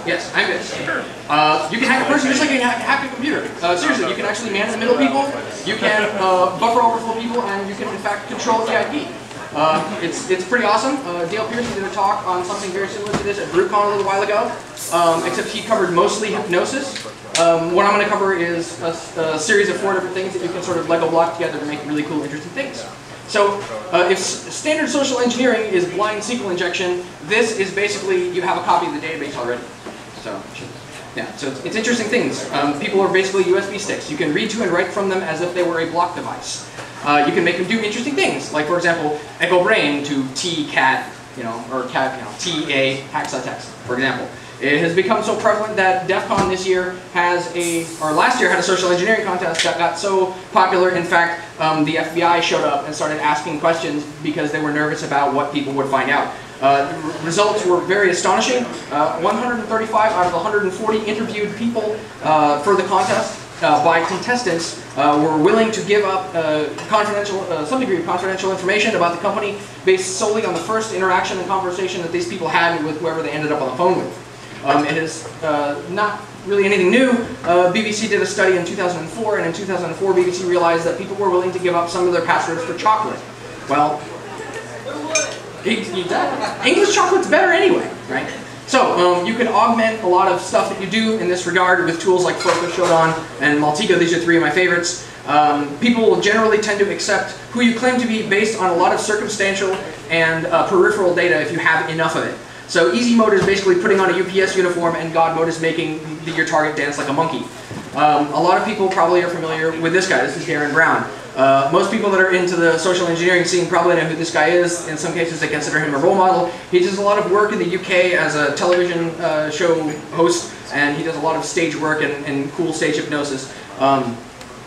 Yes, I'm good. You can hack a person just like you can hack a computer. Seriously, you can actually man in the middle people, you can buffer overflow people, and you can in fact control EIP. It's pretty awesome. Dale Pearson did a talk on something very similar to this at Toorcon a little while ago, except he covered mostly hypnosis. What I'm going to cover is a series of 4 different things that you can sort of Lego block together to make really cool, interesting things. So, if standard social engineering is blind SQL injection, this is basically you have a copy of the database already. So, yeah, so it's interesting things. People are basically USB sticks. You can read to and write from them as if they were a block device. You can make them do interesting things, like for example, echo brain to T-cat, or cat, T-A hexatext, for example. It has become so prevalent that DEF CON this year has last year had a social engineering contest that got so popular, in fact, the FBI showed up and started asking questions because they were nervous about what people would find out. Results were very astonishing. 135 out of 140 interviewed people for the contest by contestants were willing to give up some degree of confidential information about the company based solely on the first interaction and conversation that these people had with whoever they ended up on the phone with. It is not really anything new. BBC did a study in 2004, and in 2004 BBC realized that people were willing to give up some of their passwords for chocolate. Well, English chocolate's better anyway, right? So you can augment a lot of stuff that you do in this regard with tools like Focus, Shodan, and Maltigo. These are 3 of my favorites. People will generally tend to accept who you claim to be based on a lot of circumstantial and peripheral data if you have enough of it. So easy mode is basically putting on a UPS uniform, and God mode is making your target dance like a monkey. A lot of people probably are familiar with this guy. This is Darren Brown. Most people that are into the social engineering scene probably know who this guy is. In some cases they consider him a role model. He does a lot of work in the UK as a television show host, and he does a lot of stage work and cool stage hypnosis.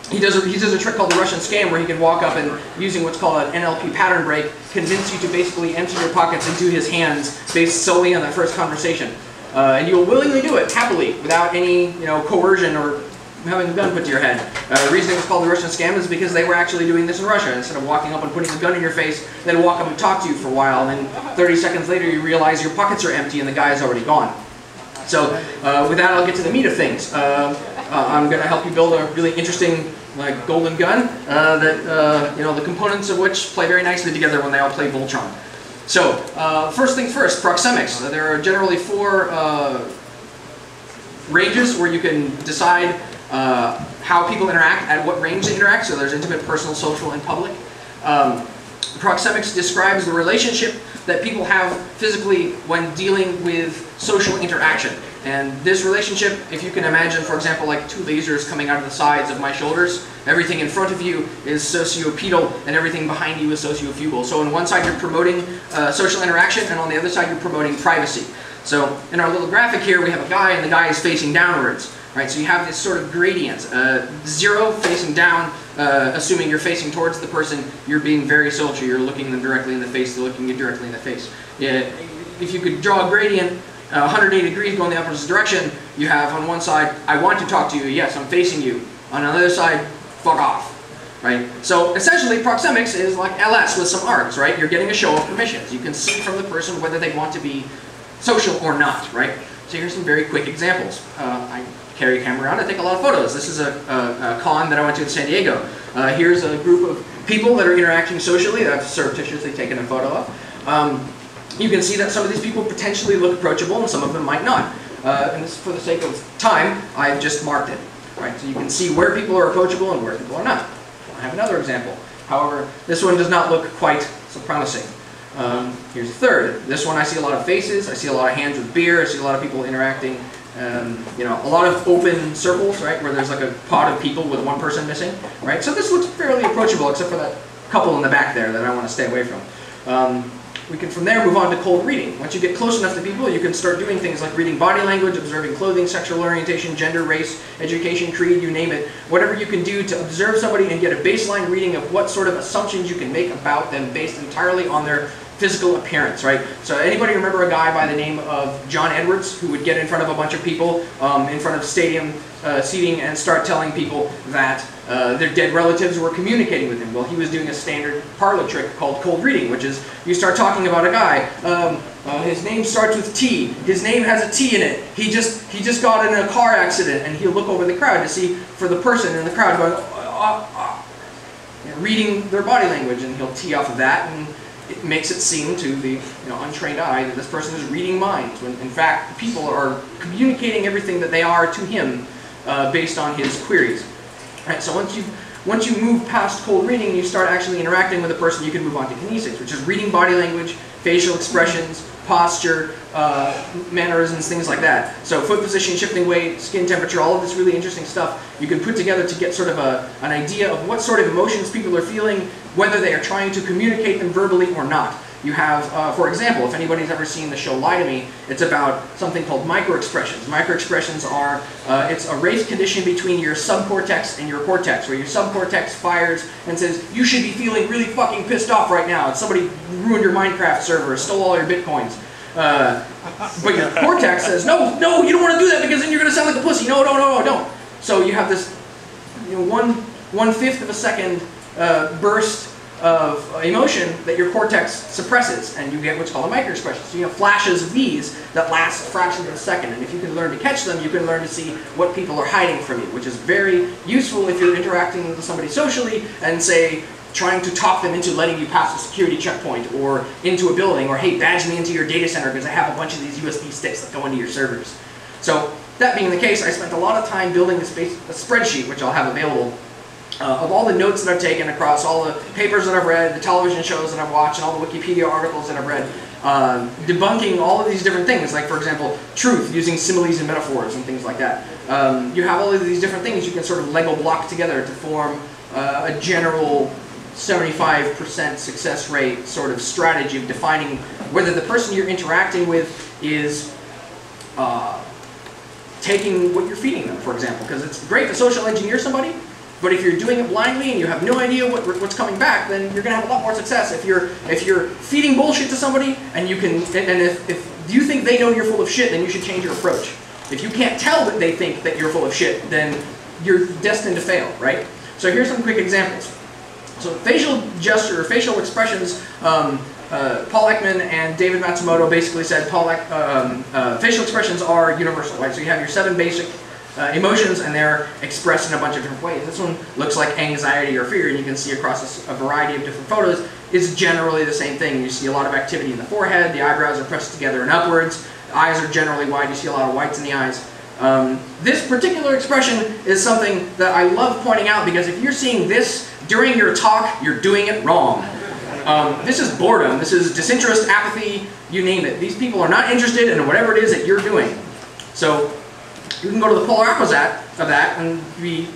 He does a trick called the Russian scam, where he can walk up and, using what's called an NLP pattern break, convince you to basically empty your pockets into his hands based solely on that first conversation. And you will willingly do it, happily, without any coercion or having a gun put to your head. The reason it was called the Russian scam is because they were actually doing this in Russia. Instead of walking up and putting a gun in your face, they'd walk up and talk to you for a while, and then 30 seconds later you realize your pockets are empty and the guy is already gone. So with that, I'll get to the meat of things. I'm going to help you build a really interesting golden gun that the components of which play very nicely together when they all play Voltron. So first things first, proxemics. There are generally 4 ranges where you can decide how people interact, at what range they interact. So there's intimate, personal, social, and public. Proxemics describes the relationship that people have physically when dealing with social interaction. And this relationship, if you can imagine, for example, like 2 lasers coming out of the sides of my shoulders, everything in front of you is sociopedal and everything behind you is sociofugal. So on one side you're promoting social interaction, and on the other side you're promoting privacy. So in our little graphic here we have a guy, and the guy is facing downwards. Right, so you have this sort of gradient. 0 facing down, assuming you're facing towards the person, you're being very social, you're looking them directly in the face, they're looking you directly in the face. If you could draw a gradient 180 degrees going the opposite direction, you have on one side, I want to talk to you, yes, I'm facing you. On the other side, fuck off. Right? So essentially proxemics is like LS with some arcs, right? You're getting a show of permissions. You can see from the person whether they want to be social or not, right? So here's some very quick examples. I carry a camera around, I take a lot of photos. This is a con that I went to in San Diego. Here's a group of people that are interacting socially that I've surreptitiously taken a photo of. You can see that some of these people potentially look approachable and some of them might not. And this, for the sake of time, I've just marked it. Right? So you can see where people are approachable and where people are not. I have another example. However, this one does not look quite so promising. Here's a third. This one I see a lot of faces, I see a lot of hands with beer, I see a lot of people interacting. A lot of open circles, right, where there's like a pod of people with one person missing, right? So this looks fairly approachable, except for that couple in the back there that I want to stay away from. We can from there move on to cold reading. Once you get close enough to people, you can start doing things like reading body language, observing clothing, sexual orientation, gender, race, education, creed, you name it. Whatever you can do to observe somebody and get a baseline reading of what sort of assumptions you can make about them based entirely on their physical appearance, right? So anybody remember a guy by the name of John Edwards who would get in front of a bunch of people in front of stadium seating and start telling people that their dead relatives were communicating with him? Well, he was doing a standard parlor trick called cold reading, which is you start talking about a guy. his name starts with T. His name has a T in it. He just got in a car accident, and he'll look over the crowd to see for the person in the crowd going, reading their body language, and he'll tee off of that, and it makes it seem to the untrained eye that this person is reading minds, when in fact people are communicating everything that they are to him based on his queries. Right, so once you move past cold reading and you start actually interacting with a person, you can move on to kinesics, which is reading body language, facial expressions, posture, mannerisms, things like that. So foot position, shifting weight, skin temperature, all of this really interesting stuff you can put together to get sort of an idea of what sort of emotions people are feeling, whether they are trying to communicate them verbally or not. You have, for example, if anybody's ever seen the show Lie to Me, it's about something called microexpressions. Microexpressions are, it's a race condition between your subcortex and your cortex, where your subcortex fires and says, you should be feeling really fucking pissed off right now. Somebody ruined your Minecraft server, stole all your bitcoins. But your cortex says, no, you don't want to do that because then you're going to sound like a pussy. No, don't. So you have this 1/5 of a second burst of emotion that your cortex suppresses, and you get what's called a microexpression. So you have flashes of these that last fractions of a second, and if you can learn to catch them, you can learn to see what people are hiding from you, which is very useful if you're interacting with somebody socially and, say, trying to talk them into letting you pass a security checkpoint or into a building, or hey, badge me into your data center because I have a bunch of these USB sticks that go into your servers. So that being the case, I spent a lot of time building a spreadsheet, which I'll have available, of all the notes that I've taken across all the papers that I've read, the television shows that I've watched, and all the Wikipedia articles that I've read, debunking all of these different things, like, for example, truth, using similes and metaphors and things like that. You have all of these different things you can sort of Lego block together to form a general 75% success rate sort of strategy of defining whether the person you're interacting with is taking what you're feeding them, for example, because it's great to social engineer somebody, but if you're doing it blindly and you have no idea what's coming back, then you're going to have a lot more success. If you're feeding bullshit to somebody and if you think they know you're full of shit, then you should change your approach. If you can't tell that they think that you're full of shit, then you're destined to fail, right? So here's some quick examples. So facial gesture, or facial expressions, Paul Ekman and David Matsumoto basically said facial expressions are universal, right? So you have your 7 basic emotions, and they're expressed in a bunch of different ways. This one looks like anxiety or fear, and you can see across a variety of different photos. It's generally the same thing. You see a lot of activity in the forehead, the eyebrows are pressed together and upwards, the eyes are generally wide, you see a lot of whites in the eyes. This particular expression is something that I love pointing out, because if you're seeing this during your talk, you're doing it wrong. This is boredom, this is disinterest, apathy, you name it. These people are not interested in whatever it is that you're doing. So you can go to the polar opposite of that and be,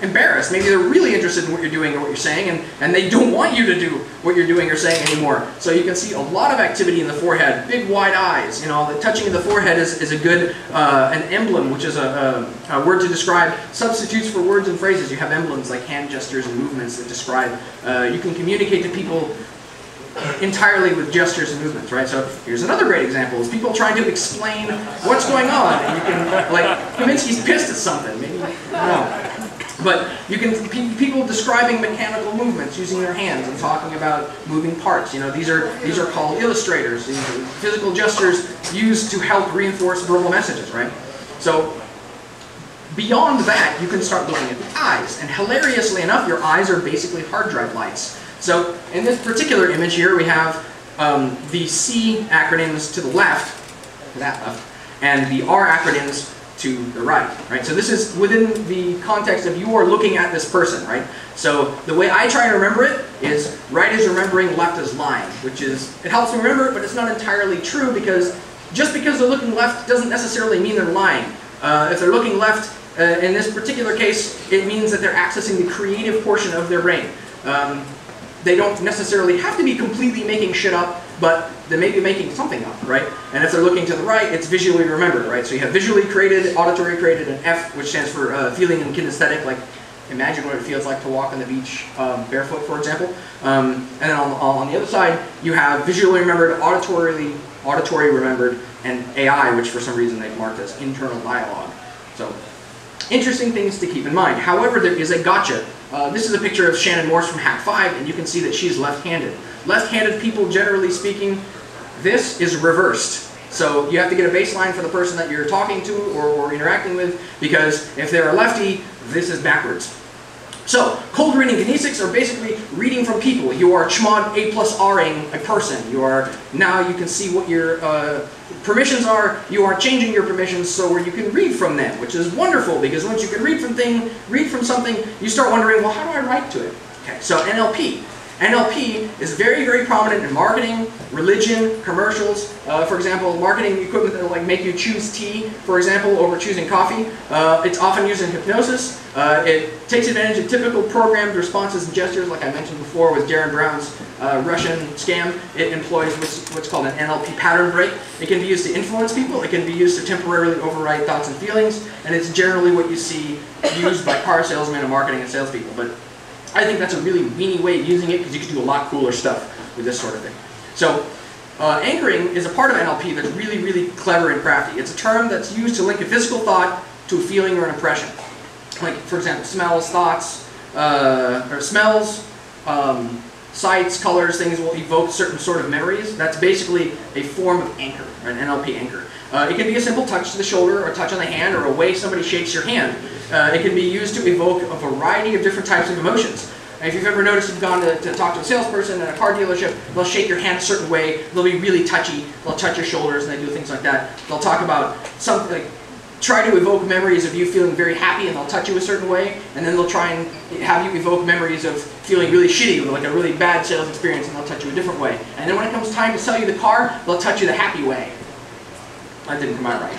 embarrassed. Maybe they're really interested in what you're doing or what you're saying, and they don't want you to do what you're doing or saying anymore. So you can see a lot of activity in the forehead, big wide eyes. The touching of the forehead is a good, an emblem, which is a word to describe substitutes for words and phrases. You have emblems like hand gestures and movements that describe, you can communicate to people entirely with gestures and movements, right? So here's another great example, is people trying to explain what's going on, and you can, like, Kaminsky's pissed at something, maybe, I don't know. But you can, people describing mechanical movements using their hands and talking about moving parts. These are called illustrators. These are physical gestures used to help reinforce verbal messages, right? So beyond that, you can start looking at the eyes, and hilariously enough, your eyes are basically hard drive lights. So in this particular image here, we have the C acronyms to the left, and the R acronyms to the right. So this is within the context of you are looking at this person, right? So the way I try to remember it is right is remembering, left is lying, which is, it helps me remember it, but it's not entirely true, because just because they're looking left doesn't necessarily mean they're lying. If they're looking left, in this particular case, it means that they're accessing the creative portion of their brain. They don't necessarily have to be completely making shit up, but they may be making something up, right? And if they're looking to the right, it's visually remembered, right? So you have visually created, auditory created, and F, which stands for feeling and kinesthetic, like imagine what it feels like to walk on the beach barefoot, for example. And then on the other side, you have visually remembered, auditory remembered, and AI, which for some reason they've marked as internal dialogue. So interesting things to keep in mind. However, there is a gotcha. This is a picture of Shannon Morse from Hack 5, and you can see that she's left-handed. Left-handed people, generally speaking, This is reversed. So you have to get a baseline for the person that you're talking to or interacting with, because if they're a lefty, this is backwards. So, cold reading kinesics are basically reading from people. You are chmod A+Ring a person. Now you can see what your permissions are. You are changing your permissions so where you can read from them, which is wonderful, because once you can read from something, you start wondering, well, how do I write to it? Okay, so NLP. NLP is very, very prominent in marketing, religion, commercials. For example, marketing equipment that will like make you choose tea, for example, over choosing coffee. It's often used in hypnosis. It takes advantage of typical programmed responses and gestures, like I mentioned before with Darren Brown's Russian scam. It employs what's called an NLP pattern break. It can be used to influence people. It can be used to temporarily override thoughts and feelings. And it's generally what you see used by car salesmen and marketing and salespeople. But I think that's a really weenie way of using it, because you can do a lot cooler stuff with this sort of thing. So, anchoring is a part of NLP that's really, really clever and crafty. It's a term that's used to link a physical thought to a feeling or an impression. Like, for example, smells, thoughts, or smells, sights, colors, things will evoke certain sort of memories. That's basically a form of anchor, an NLP anchor. It can be a simple touch to the shoulder, or a touch on the hand, or a way somebody shakes your hand. It can be used to evoke a variety of different types of emotions. And if you've ever noticed, you've gone to talk to a salesperson at a car dealership, they'll shake your hand a certain way, they'll be really touchy, they'll touch your shoulders, and they do things like that. They'll talk about something like, try to evoke memories of you feeling very happy, and they'll touch you a certain way, and then they'll try and have you evoke memories of feeling really shitty, like a really bad sales experience, and they'll touch you a different way. And then when it comes time to sell you the car, they'll touch you the happy way. That didn't come out right.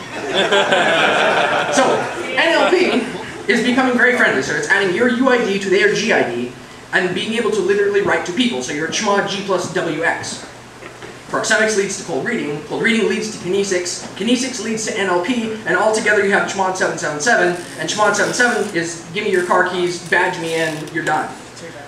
So, NLP is becoming very friendly. So it's adding your UID to their GID and being able to literally write to people. So you're chmod G plus WX. Proxemics leads to cold reading leads to kinesics leads to NLP, and all together you have chmod 777, and chmod 777 is give me your car keys, badge me in, you're done.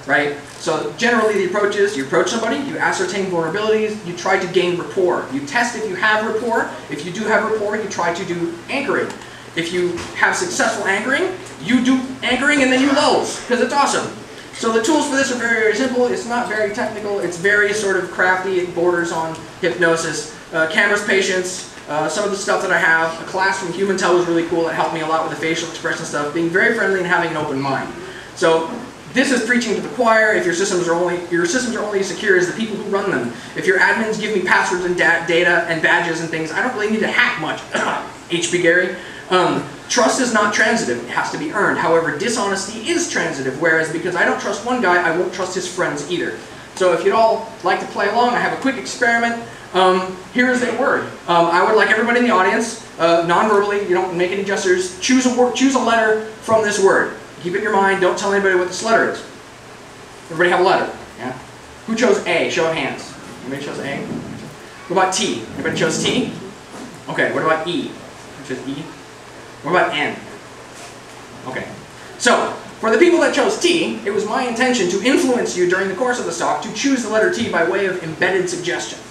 Right? So generally the approach is you approach somebody, you ascertain vulnerabilities, you try to gain rapport. You test if you have rapport. If you do have rapport, you try to do anchoring. If you have successful anchoring, you do anchoring and then you lulls, because it's awesome. So the tools for this are very, very simple. It's not very technical. It's very sort of crafty. It borders on hypnosis. Cameras, patience, some of the stuff that I have. A class from Human Tell was really cool. It helped me a lot with the facial expression stuff. Being very friendly and having an open mind. So this is preaching to the choir. If your systems are only as secure as the people who run them. If your admins give me passwords and data and badges and things, I don't really need to hack much. HP Gary. Trust is not transitive, it has to be earned. However, dishonesty is transitive, whereas because I don't trust one guy, I won't trust his friends either. So if you'd all like to play along, I have a quick experiment. Here is a word. I would like everybody in the audience, non-verbally, you don't make any gestures, choose a letter from this word. Keep it in your mind, don't tell anybody what this letter is. Everybody have a letter, yeah? Who chose A? Show of hands. Anybody chose A? What about T? Anybody chose T? Okay, what about E? Who chose E? What about N? Okay. So, for the people that chose T, it was my intention to influence you during the course of the talk to choose the letter T by way of embedded suggestions.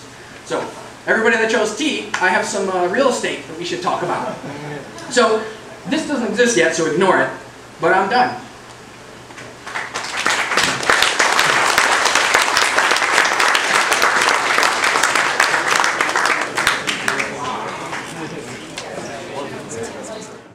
So, everybody that chose T, I have some real estate that we should talk about. So, this doesn't exist yet, so ignore it, but I'm done.